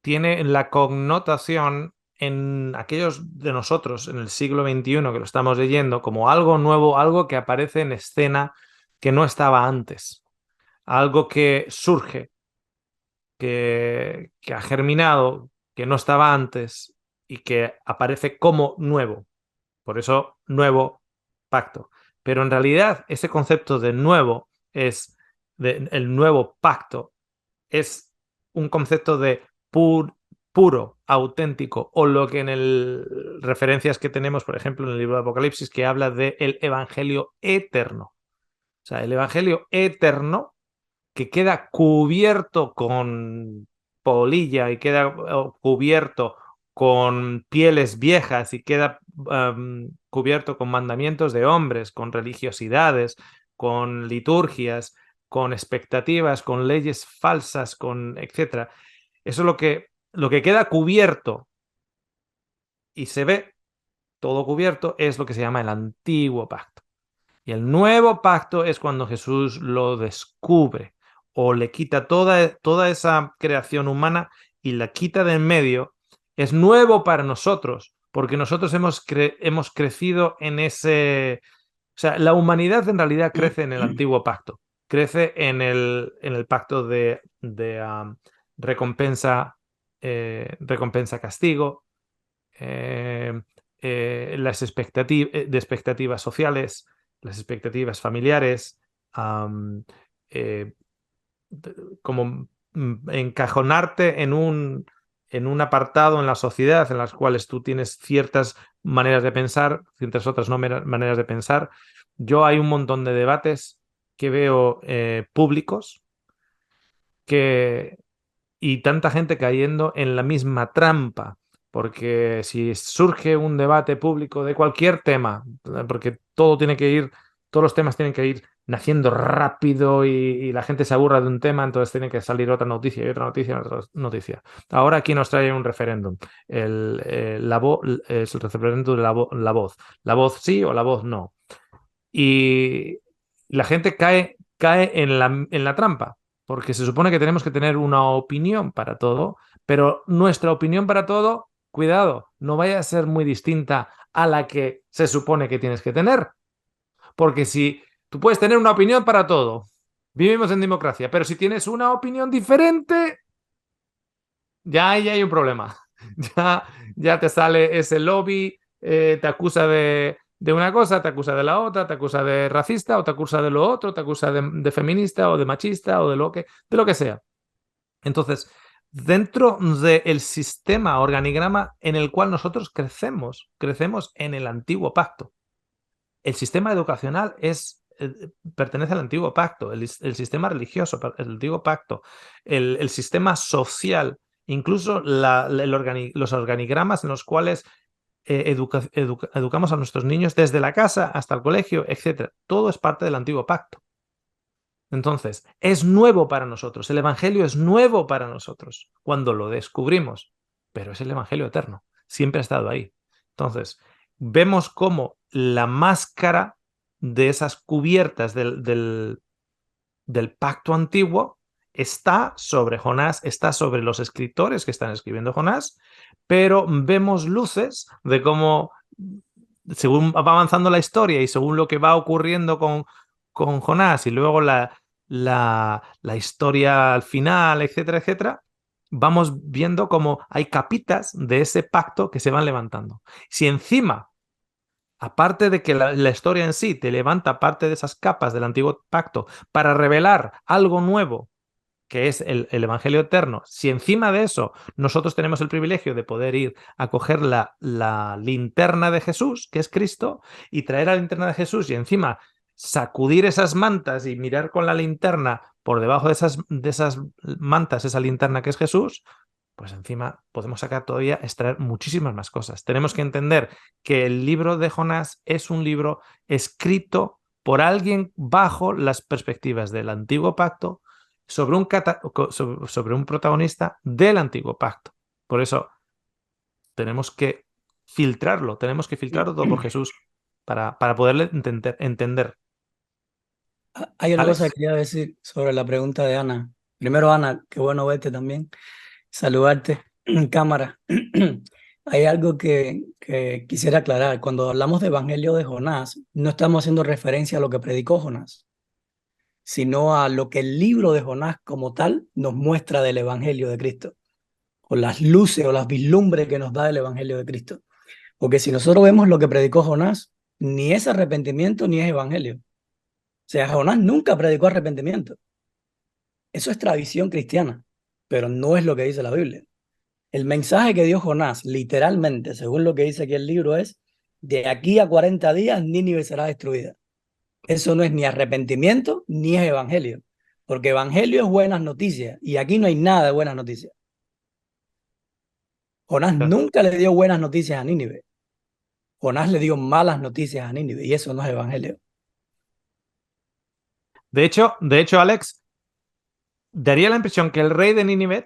tiene la connotación en aquellos de nosotros en el siglo XXI que lo estamos leyendo como algo nuevo, algo que aparece en escena que no estaba antes, algo que surge, que ha germinado, que no estaba antes y que aparece como nuevo. Por eso, nuevo pacto. Pero en realidad, ese concepto de nuevo el nuevo pacto es un concepto de puro, auténtico, o lo que en el referencias que tenemos, por ejemplo, en el libro de Apocalipsis, que habla del evangelio eterno. O sea, el evangelio eterno que queda cubierto con polilla y queda cubierto con pieles viejas y queda cubierto con mandamientos de hombres, con religiosidades, con liturgias, con expectativas, con leyes falsas, con etcétera. Eso es lo que queda cubierto y se ve todo cubierto es lo que se llama el antiguo pacto. Y el nuevo pacto es cuando Jesús lo descubre o le quita toda esa creación humana y la quita de en medio. Es nuevo para nosotros porque nosotros hemos crecido en ese... O sea, la humanidad en realidad crece en el antiguo pacto. Crece en el pacto de recompensa, recompensa-castigo, las expectativas sociales, las expectativas familiares, como encajonarte en un apartado en la sociedad en las cuales tú tienes ciertas maneras de pensar, ciertas otras no maneras de pensar. Yo hay un montón de debates que veo públicos y tanta gente cayendo en la misma trampa. Porque si surge un debate público de cualquier tema, porque todos los temas tienen que ir naciendo rápido y la gente se aburra de un tema, entonces tiene que salir otra noticia y otra noticia y otra noticia. Ahora aquí nos trae un referéndum. Es el referéndum de la voz. La voz sí o la voz no. Y la gente cae en la trampa, porque se supone que tenemos que tener una opinión para todo, pero nuestra opinión para todo, cuidado, no vaya a ser muy distinta a la que se supone que tienes que tener. Porque si tú puedes tener una opinión para todo, vivimos en democracia, pero si tienes una opinión diferente, ya ahí hay un problema. Ya te sale ese lobby, te acusa de una cosa, te acusa de la otra, te acusa de racista o te acusa de lo otro, te acusa de feminista o de machista o de lo que sea. Entonces, dentro del sistema, organigrama en el cual nosotros crecemos en el antiguo pacto. El sistema educacional pertenece al antiguo pacto, el sistema religioso, el antiguo pacto, el sistema social, incluso los organigramas en los cuales educamos a nuestros niños desde la casa hasta el colegio, etc. Todo es parte del antiguo pacto. Entonces, es nuevo para nosotros, el Evangelio es nuevo para nosotros cuando lo descubrimos, pero es el Evangelio eterno, siempre ha estado ahí. Entonces, vemos cómo la máscara de esas cubiertas del pacto antiguo está sobre Jonás, está sobre los escritores que están escribiendo Jonás, pero vemos luces de cómo, según va avanzando la historia y según lo que va ocurriendo con Jonás y luego la historia al final, etcétera, etcétera, vamos viendo cómo hay capitas de ese pacto que se van levantando. Si encima aparte de que la historia en sí te levanta parte de esas capas del antiguo pacto para revelar algo nuevo, que es el Evangelio eterno, si encima de eso nosotros tenemos el privilegio de poder ir a coger la linterna de Jesús, que es Cristo, y traer a la linterna de Jesús y encima sacudir esas mantas y mirar con la linterna por debajo de esas mantas, esa linterna que es Jesús, pues encima podemos sacar todavía, extraer muchísimas más cosas. Tenemos que entender que el libro de Jonás es un libro escrito por alguien bajo las perspectivas del antiguo pacto sobre un protagonista del antiguo pacto. Por eso tenemos que filtrarlo todo por Jesús para poderle entender. Hay una cosa ¿Alex? que quería decir sobre la pregunta de Ana. Primero, Ana, qué bueno verte también, saludarte en cámara. Hay algo que quisiera aclarar. Cuando hablamos de Evangelio de Jonás, no estamos haciendo referencia a lo que predicó Jonás, sino a lo que el libro de Jonás como tal nos muestra del Evangelio de Cristo, o las luces o las vislumbres que nos da el Evangelio de Cristo. Porque si nosotros vemos lo que predicó Jonás, ni es arrepentimiento ni es Evangelio. O sea, Jonás nunca predicó arrepentimiento. Eso es tradición cristiana, pero no es lo que dice la Biblia. El mensaje que dio Jonás, literalmente, según lo que dice aquí el libro, es: de aquí a 40 días Nínive será destruida. Eso no es ni arrepentimiento ni es evangelio, porque evangelio es buenas noticias y aquí no hay nada de buenas noticias. Jonás nunca le dio buenas noticias a Nínive. Jonás le dio malas noticias a Nínive y eso no es evangelio. De hecho, Alex, daría la impresión que el rey de Nínive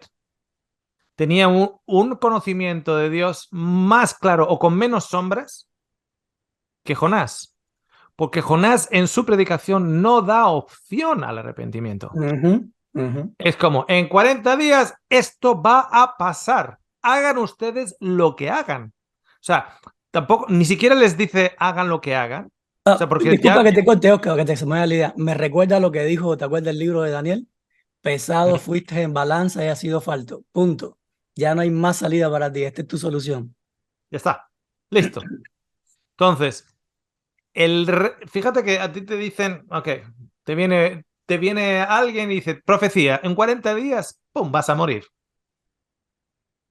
tenía un conocimiento de Dios más claro o con menos sombras que Jonás. Porque Jonás en su predicación no da opción al arrepentimiento. Es como, en 40 días esto va a pasar. Hagan ustedes lo que hagan. O sea, tampoco, ni siquiera les dice hagan lo que hagan. O sea, porque disculpa que te corte, Oscar, que se me vaya la idea. Me recuerda lo que dijo, ¿te acuerdas del libro de Daniel? Pesado fuiste en balanza y ha sido falto. Punto. Ya no hay más salida para ti. Esta es tu solución. Ya está. Listo. Entonces, fíjate que a ti te dicen, ok, te viene alguien y dice, profecía, en 40 días, ¡pum!, vas a morir.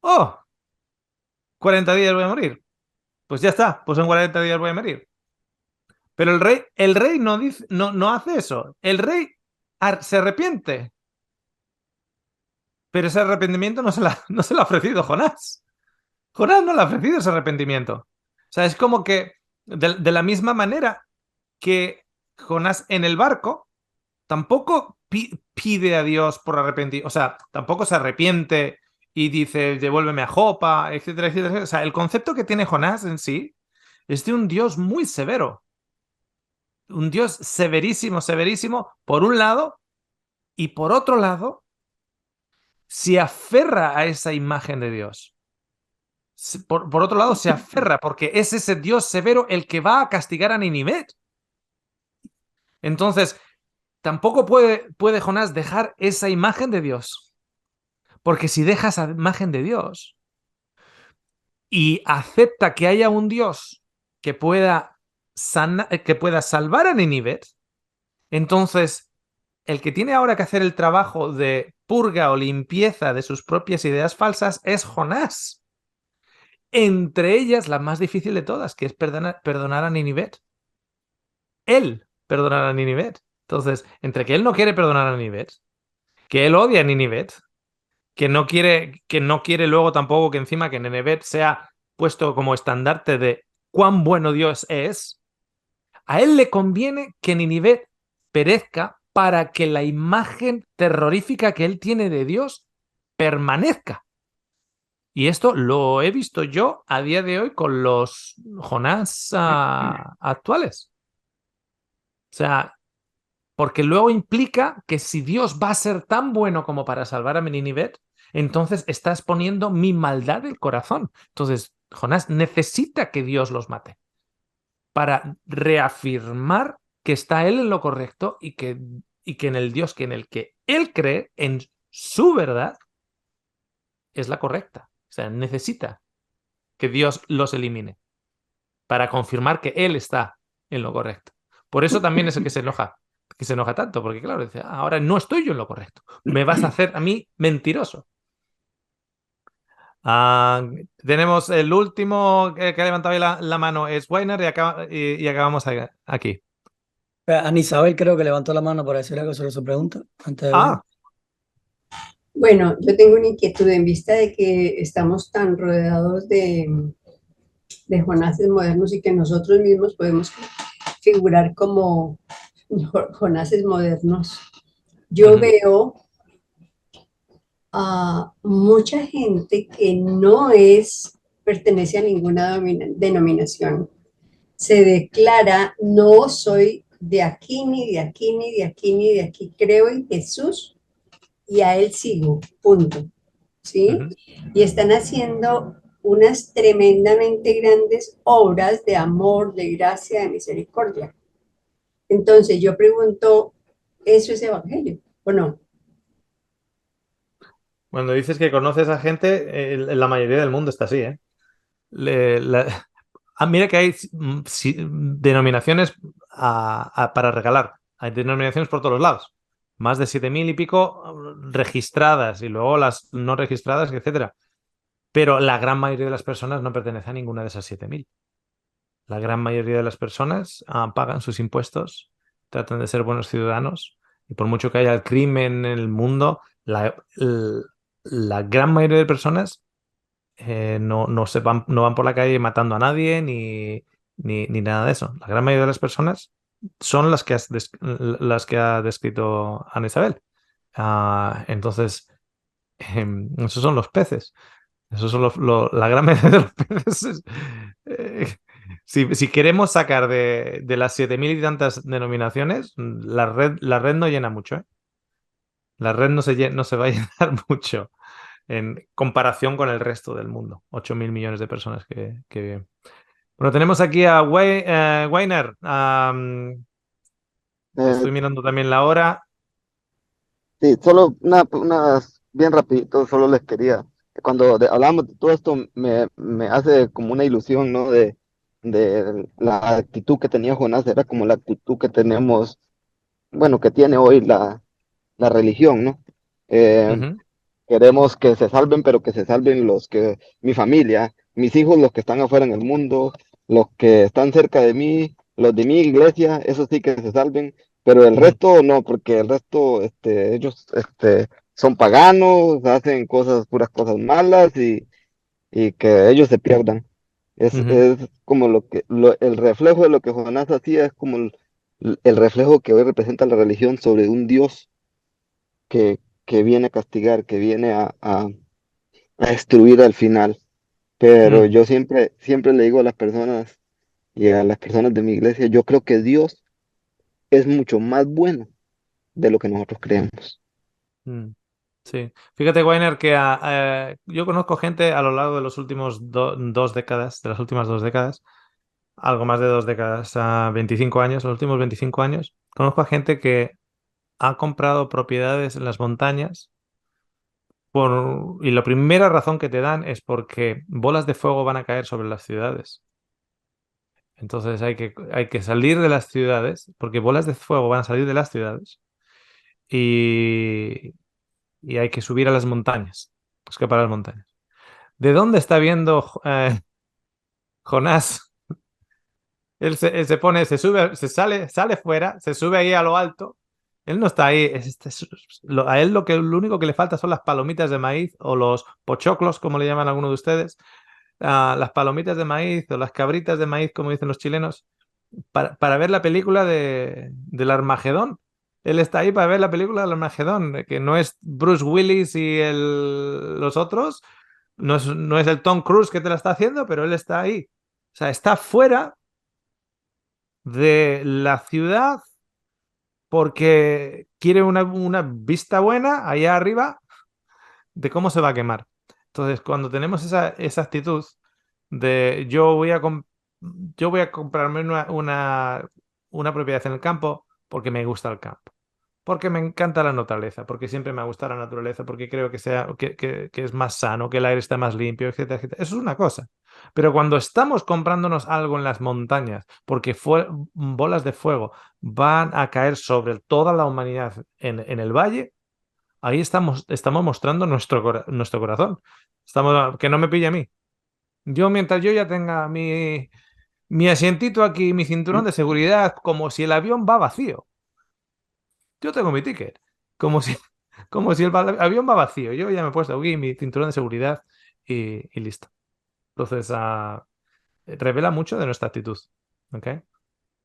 ¡Oh! 40 días voy a morir. Pues ya está, pues en 40 días voy a morir. Pero el rey no dice, no hace eso. El rey se arrepiente. Pero ese arrepentimiento no se lo ha ofrecido Jonás. Jonás no le ha ofrecido ese arrepentimiento. O sea, es como que de la misma manera que Jonás en el barco tampoco pide a Dios por arrepentir. O sea, tampoco se arrepiente y dice, devuélveme a Jopa, etcétera, etcétera. O sea, el concepto que tiene Jonás en sí es de un Dios muy severo. Un Dios severísimo, severísimo, por un lado, y por otro lado, se aferra a esa imagen de Dios. Por otro lado, se aferra porque es ese Dios severo el que va a castigar a Nínive. Entonces, tampoco puede Jonás dejar esa imagen de Dios. Porque si deja esa imagen de Dios y acepta que haya un Dios que pueda salvar a Nínive, entonces el que tiene ahora que hacer el trabajo de purga o limpieza de sus propias ideas falsas es Jonás. Entre ellas, la más difícil de todas, que es perdonar a Nínive. Él perdonar a Nínive. Entonces, entre que él no quiere perdonar a Nínive, que él odia a Nínive, que no quiere luego tampoco que encima que Nínive sea puesto como estandarte de cuán bueno Dios es, a él le conviene que Nínive perezca para que la imagen terrorífica que él tiene de Dios permanezca. Y esto lo he visto yo a día de hoy con los Jonás actuales. O sea, porque luego implica que si Dios va a ser tan bueno como para salvar a Nínive, entonces estás poniendo mi maldad del corazón. Entonces, Jonás necesita que Dios los mate para reafirmar que está él en lo correcto y que en el Dios en el que él cree, en su verdad, es la correcta. O sea, necesita que Dios los elimine para confirmar que él está en lo correcto. Por eso también es el que se enoja tanto, porque claro, dice, ahora no estoy yo en lo correcto, me vas a hacer a mí mentiroso. Tenemos el último que ha levantado ahí la mano, es Weiner, y acabamos aquí. Ana Isabel creo que levantó la mano para decir algo sobre su pregunta. Antes de ver. Bueno, yo tengo una inquietud en vista de que estamos tan rodeados de Jonases modernos y que nosotros mismos podemos figurar como Jonases modernos. Yo veo a mucha gente que no pertenece a ninguna denominación. Se declara, no soy de aquí, ni de aquí, ni de aquí, ni de aquí. Creo en Jesús y a Él sigo, punto. ¿Sí? Y están haciendo unas tremendamente grandes obras de amor, de gracia, de misericordia. Entonces yo pregunto, ¿eso es evangelio o no? Cuando dices que conoces a gente, la mayoría del mundo está así, ¿eh? Mira que hay denominaciones para regalar. Hay denominaciones por todos los lados. Más de 7.000 y pico registradas y luego las no registradas, etcétera. Pero la gran mayoría de las personas no pertenece a ninguna de esas 7.000. La gran mayoría de las personas pagan sus impuestos, tratan de ser buenos ciudadanos y por mucho que haya el crimen en el mundo, la gran mayoría de personas no van por la calle matando a nadie ni nada de eso. La gran mayoría de las personas son las que ha descrito Ana Isabel. Entonces, esos son los peces. Esos son la gran mayoría de los peces. Si queremos sacar de las 7.000 y tantas denominaciones, la red no llena mucho, ¿eh? La red no se va a llenar mucho en comparación con el resto del mundo. 8.000 millones de personas que viven. Bueno, tenemos aquí a Weiner. Estoy mirando también la hora. Sí, solo unas bien rapidito, solo les quería, cuando hablamos de todo esto, me hace como una ilusión, ¿no? De la actitud que tenía Jonás, era como la actitud que tenemos, bueno, que tiene hoy la religión, ¿no? Eh, Queremos que se salven, pero que se salven mi familia, mis hijos, los que están afuera en el mundo, los que están cerca de mí, los de mi iglesia, esos sí que se salven, pero el resto no, porque el resto, ellos, son paganos, hacen puras cosas malas y que ellos se pierdan. Es como el reflejo de lo que Jonás hacía, es como el reflejo que hoy representa la religión sobre un Dios que viene a castigar, que viene a destruir al final. Pero yo siempre le digo a las personas y a las personas de mi iglesia, yo creo que Dios es mucho más bueno de lo que nosotros creemos. Sí. Fíjate, Weiner, que yo conozco gente a lo largo de los últimos dos décadas, de las últimas 2 décadas, algo más de 2 décadas, 25 años, los últimos 25 años, conozco a gente que ha comprado propiedades en las montañas y la primera razón que te dan es porque bolas de fuego van a caer sobre las ciudades. Entonces hay que salir de las ciudades, porque bolas de fuego van a salir de las ciudades y hay que subir a las montañas, escapar a las montañas. ¿De dónde está viendo Jonás? Él se pone, sale fuera, se sube ahí a lo alto. Él no está ahí. A él lo único que le falta son las palomitas de maíz o los pochoclos, como le llaman algunos de ustedes. Las palomitas de maíz o las cabritas de maíz, como dicen los chilenos, para ver la película del Armagedón. Él está ahí para ver la película del Armagedón, que no es Bruce Willis y los otros, no es el Tom Cruise que te la está haciendo, pero él está ahí. O sea, está fuera de la ciudad porque quiere una vista buena allá arriba de cómo se va a quemar. Entonces, cuando tenemos esa actitud de yo voy a comprarme una propiedad en el campo porque me gusta el campo, porque me encanta la naturaleza, porque siempre me ha gustado la naturaleza, porque creo que es más sano, que el aire está más limpio, etcétera, etcétera. Eso es una cosa. Pero cuando estamos comprándonos algo en las montañas, porque bolas de fuego van a caer sobre toda la humanidad en el valle, ahí estamos mostrando nuestro corazón. Que no me pille a mí. Mientras yo ya tenga mi asientito aquí, mi cinturón de seguridad, como si el avión va vacío. Yo tengo mi ticket. Como si, como si el avión va vacío. Yo ya me he puesto aquí mi cinturón de seguridad y listo. Entonces, revela mucho de nuestra actitud. ¿Ok?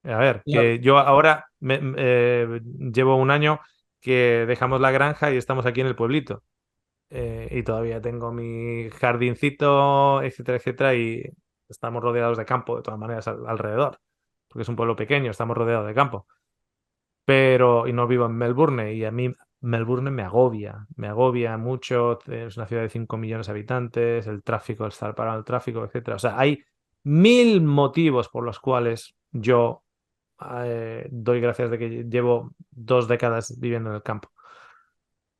A ver, que yo ahora llevo un año que dejamos la granja y estamos aquí en el pueblito. Y todavía tengo mi jardincito, etcétera, etcétera, y estamos rodeados de campo de todas maneras alrededor, porque es un pueblo pequeño, estamos rodeados de campo. Y no vivo en Melbourne, y a mí Melbourne me agobia mucho, es una ciudad de 5 millones de habitantes, el tráfico, estar parado el tráfico, etcétera. O sea, hay 1000 motivos por los cuales yo doy gracias de que llevo 2 décadas viviendo en el campo.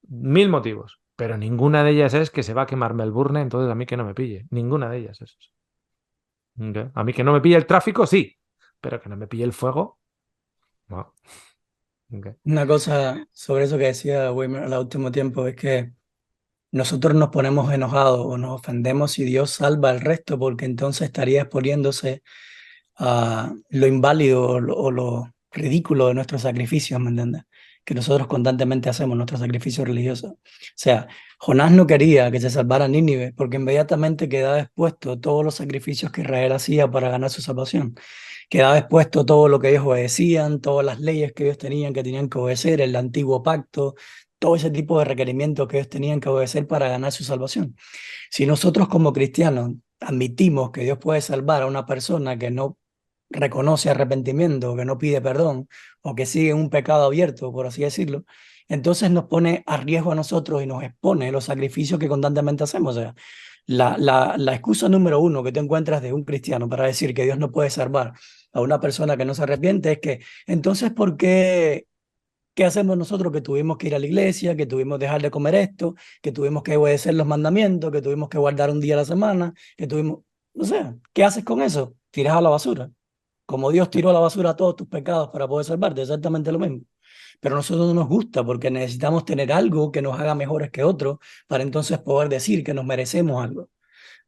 1000 motivos, pero ninguna de ellas es que se va a quemar Melbourne, entonces a mí que no me pille. Ninguna de ellas es eso. ¿Okay? A mí que no me pille el tráfico, sí, pero que no me pille el fuego, no. Okay. Una cosa sobre eso que decía Weimer al último tiempo es que nosotros nos ponemos enojados o nos ofendemos si Dios salva al resto, porque entonces estaría exponiéndose a lo inválido o lo ridículo de nuestros sacrificios, ¿me entiendes? Que nosotros constantemente hacemos, nuestros sacrificios religiosos. O sea, Jonás no quería que se salvara Nínive porque inmediatamente quedaba expuesto todos los sacrificios que Israel hacía para ganar su salvación. Quedaba expuesto todo lo que ellos obedecían, todas las leyes que ellos tenían que obedecer, el antiguo pacto, todo ese tipo de requerimientos que ellos tenían que obedecer para ganar su salvación. Si nosotros como cristianos admitimos que Dios puede salvar a una persona que no reconoce arrepentimiento, que no pide perdón o que sigue un pecado abierto, por así decirlo, entonces nos pone a riesgo a nosotros y nos expone los sacrificios que constantemente hacemos. O sea, la excusa número uno que te encuentras de un cristiano para decir que Dios no puede salvar a una persona que no se arrepiente es que, entonces, ¿por qué hacemos nosotros que tuvimos que ir a la iglesia, que tuvimos que dejar de comer esto, que tuvimos que obedecer los mandamientos, que tuvimos que guardar un día a la semana, que tuvimos, no sé, ¿qué haces con eso? Tiras a la basura. Como Dios tiró a la basura todos tus pecados para poder salvarte, exactamente lo mismo. Pero a nosotros no nos gusta porque necesitamos tener algo que nos haga mejores que otros para entonces poder decir que nos merecemos algo.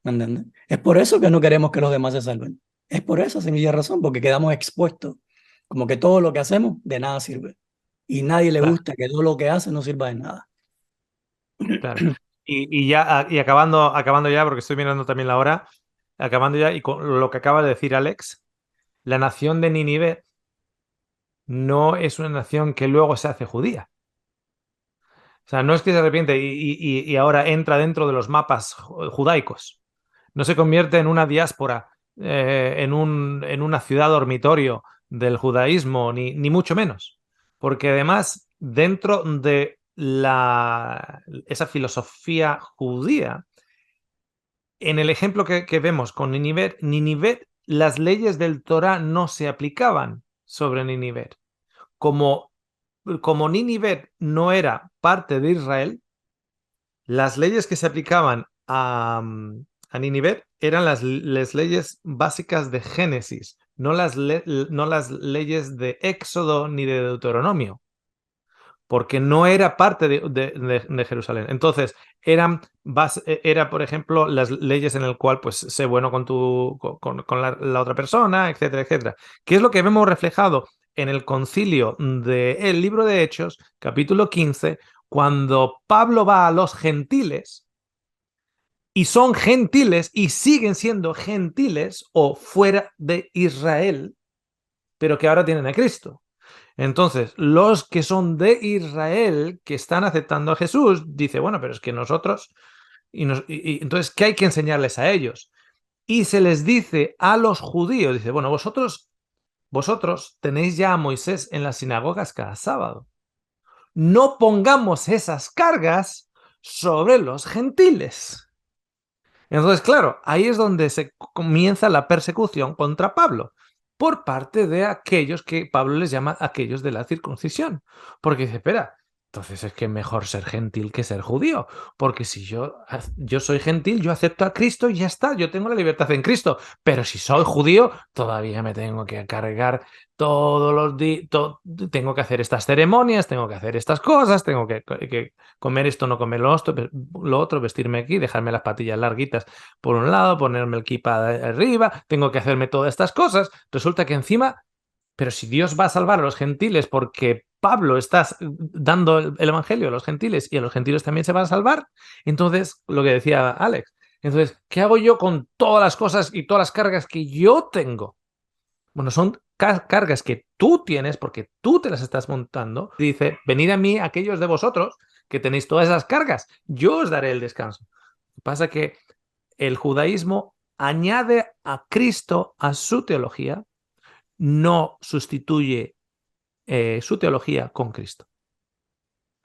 ¿Me entiendes? Es por eso que no queremos que los demás se salven. Es por esa sencilla razón, porque quedamos expuestos. Como que todo lo que hacemos de nada sirve. Y nadie le Claro, gusta que todo lo que hace no sirva de nada. claro. Y acabando ya, porque estoy mirando también la hora, acabando ya, y con lo que acaba de decir Alex, la nación de Nínive no es una nación que luego se hace judía. O sea, no es que se arrepiente y ahora entra dentro de los mapas judaicos. No se convierte en una diáspora, en una ciudad dormitorio del judaísmo, ni mucho menos. Porque además, dentro de esa filosofía judía, en el ejemplo que vemos con Nínive, las leyes del Torah no se aplicaban sobre Nínive. Como Nínive no era parte de Israel, las leyes que se aplicaban a Nínive eran las leyes básicas de Génesis, no las leyes de Éxodo ni de Deuteronomio, porque no era parte de Jerusalén. Entonces, era, por ejemplo, las leyes en el cual, pues, sé bueno con la otra persona, etcétera, etcétera. ¿Qué es lo que vemos reflejado en el concilio del libro de Hechos, capítulo 15, cuando Pablo va a los gentiles? Y son gentiles y siguen siendo gentiles o fuera de Israel, pero que ahora tienen a Cristo. Entonces, los que son de Israel, que están aceptando a Jesús, dice, bueno, pero es que nosotros, entonces, ¿qué hay que enseñarles a ellos? Y se les dice a los judíos, dice, bueno, vosotros tenéis ya a Moisés en las sinagogas cada sábado. No pongamos esas cargas sobre los gentiles. Entonces, claro, ahí es donde se comienza la persecución contra Pablo. por parte de aquellos que Pablo les llama aquellos de la circuncisión. Porque dice, espera, entonces es que mejor ser gentil que ser judío, porque si yo soy gentil, yo acepto a Cristo y ya está, yo tengo la libertad en Cristo, pero si soy judío, todavía me tengo que cargar todos los días, tengo que hacer estas ceremonias, tengo que hacer estas cosas, tengo que comer esto, no comer lo otro, vestirme aquí, dejarme las patillas larguitas por un lado, ponerme el kippah arriba, tengo que hacerme todas estas cosas. Resulta que encima, pero si Dios va a salvar a los gentiles porque Pablo está dando el evangelio a los gentiles y a los gentiles también se van a salvar, entonces, lo que decía Alex, entonces, ¿qué hago yo con todas las cosas y todas las cargas que yo tengo? Bueno, son cargas que tú tienes porque tú te las estás montando. Dice, venid a mí aquellos de vosotros que tenéis todas esas cargas, yo os daré el descanso. Lo que pasa es que el judaísmo añade a Cristo a su teología, no sustituye su teología con Cristo.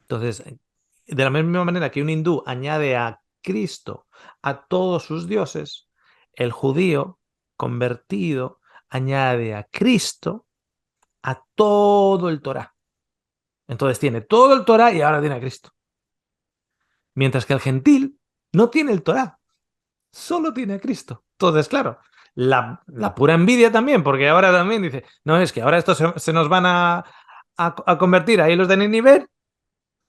Entonces, de la misma manera que un hindú añade a Cristo a todos sus dioses, el judío convertido añade a Cristo a todo el Torá. Entonces tiene todo el Torá y ahora tiene a Cristo. Mientras que el gentil no tiene el Torá, solo tiene a Cristo. Entonces, claro, la pura envidia también, porque ahora también dice, no, es que ahora estos se nos van a convertir a hilos de Nínive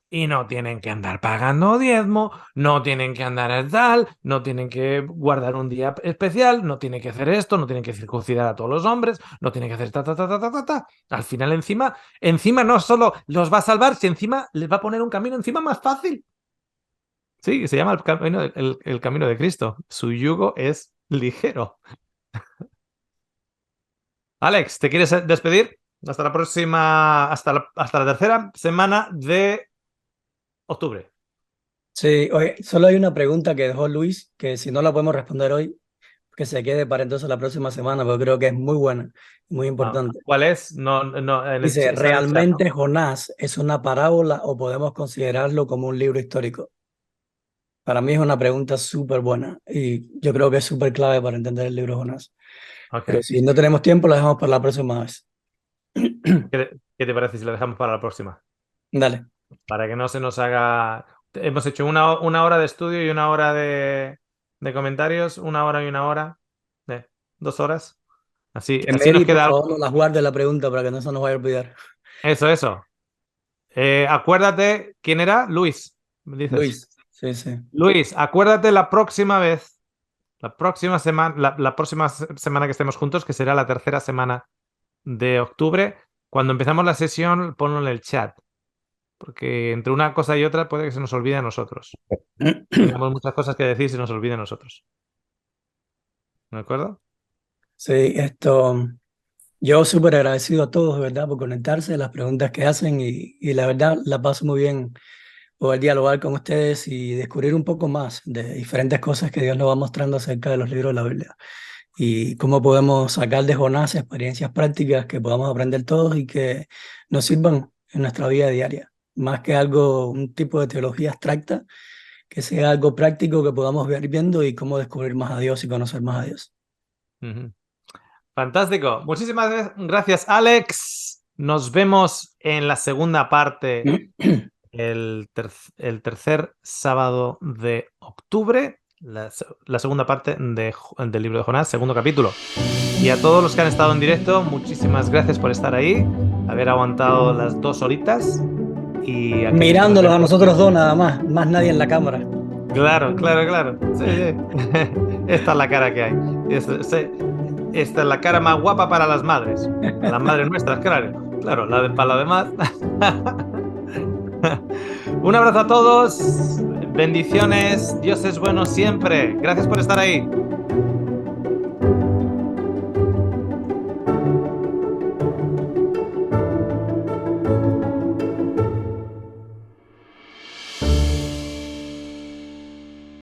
y no tienen que andar pagando diezmo, no tienen que andar al tal, no tienen que guardar un día especial, no tienen que hacer esto, no tienen que circuncidar a todos los hombres, no tienen que hacer ta. Al final encima no solo los va a salvar, sino encima les va a poner un camino encima más fácil. Sí, se llama el camino de Cristo. Su yugo es ligero. Alex, ¿te quieres despedir? Hasta la próxima, hasta la tercera semana de octubre. Sí, oye, solo hay una pregunta que dejó Luis, que si no la podemos responder hoy, que se quede para entonces la próxima semana, porque creo que es muy buena, muy importante. ¿Cuál es? Dice, ¿realmente Jonás es una parábola o podemos considerarlo como un libro histórico? Para mí es una pregunta súper buena y yo creo que es súper clave para entender el libro Jonás. Okay. Pero si no tenemos tiempo, lo dejamos para la próxima vez. ¿Qué te parece si lo dejamos para la próxima? Dale. Para que no se nos haga... Hemos hecho una hora de estudio y una hora de comentarios, una hora y una hora, 2 horas. Así Que nos Mary, queda... por favor, no las guarde la pregunta para que no se nos vaya a olvidar. Eso. Acuérdate, ¿quién era? Luis. ¿Dices? Luis, sí. Luis, acuérdate la próxima vez, la próxima semana que estemos juntos, que será la tercera semana de octubre. Cuando empezamos la sesión, ponlo en el chat. Porque entre una cosa y otra puede que se nos olvide a nosotros. Tenemos muchas cosas que decir y se nos olvide a nosotros. ¿De acuerdo? Sí, yo súper agradecido a todos, de verdad, por conectarse, las preguntas que hacen y la verdad la paso muy bien poder dialogar con ustedes y descubrir un poco más de diferentes cosas que Dios nos va mostrando acerca de los libros de la Biblia y cómo podemos sacar de Jonás experiencias prácticas que podamos aprender todos y que nos sirvan en nuestra vida diaria. Más que un tipo de teología abstracta, que sea algo práctico que podamos ver viendo y cómo descubrir más a Dios y conocer más a Dios. Fantástico. Muchísimas gracias, Alex. Nos vemos en la segunda parte, el tercer sábado de octubre, la segunda parte del libro de Jonás, segundo capítulo. Y a todos los que han estado en directo, muchísimas gracias por estar ahí, haber aguantado las 2 horitas. Y mirándolos a nosotros dos nada más nadie en la cámara. Claro. Sí. Esta es la cara que hay. Esta es la cara más guapa para las madres. Las madres nuestras, claro, para lo demás. Un abrazo a todos. Bendiciones. Dios es bueno siempre. Gracias por estar ahí.